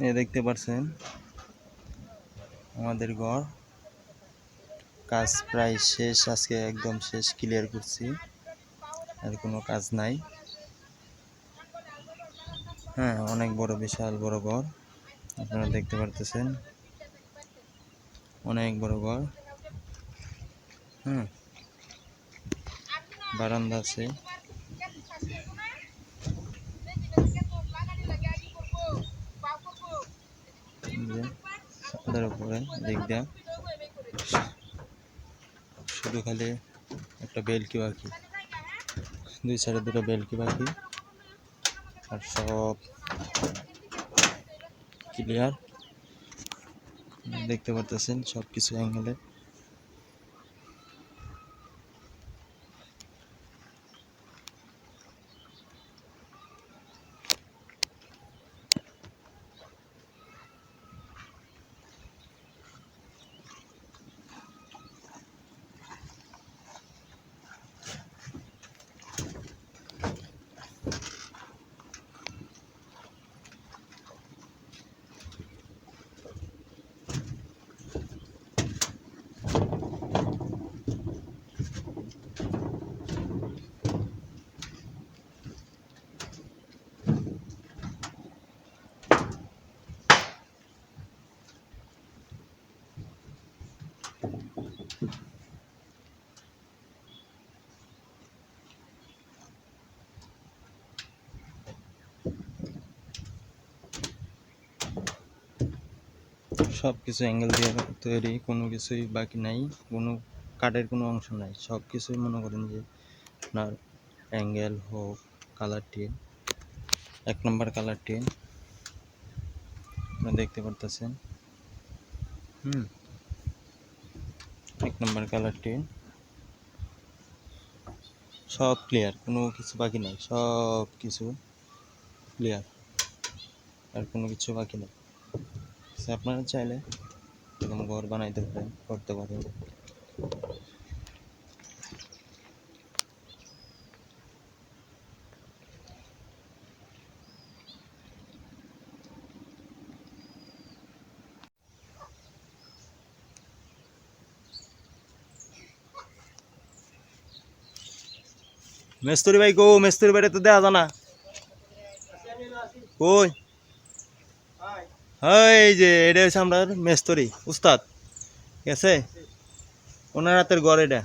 এই দেখতে পাচ্ছেন আমাদের ঘর কাজ প্রায় শেষ। আজকে একদম শেষ, ক্লিয়ার করছি, আর কোনো কাজ নাই। হ্যাঁ, অনেক বড়, বিশাল বড় ঘর আপনারা দেখতে পারতেছেন, অনেক বড় ঘর। বারান্দা আছে, ছাদের উপরে দিক দিয়ে শুধু খালি একটা বেলকি বাকি, দুই সাইডে দুটো বেলকি বাকি, আর সব ক্লিয়ার দেখতে পারতেছেন সব কিছু অ্যাঙ্গেলে। সব কিছু অ্যাঙ্গেল দিয়ে তৈরি, কোনো কিছুই বাকি নাই, কোনো কাঠের কোনো অংশ নাই, সব কিছুই মনে করেন যে আপনার অ্যাঙ্গেল হোক, কালার টিন, 1 নম্বর কালার টিন আপনারা দেখতে পারতেছেন। 1 নম্বর কালার টিন, সব ক্লিয়ার, কোনো কিছু বাকি নাই, সব কিছু ক্লিয়ার, আর কোনো কিছু বাকি নেই। আপনারা চাইলে এরকম ঘর বানাইতে পারেন, করতে পারেন। মেস্তরি ভাই কো, মেস্তরি বাড়ি তো দেওয়া জানা কই? এই যে এটা হচ্ছে আমরা মেস্তরি উস্তাদ, ঠিক আছে, ওনার হাতের ঘর এটা।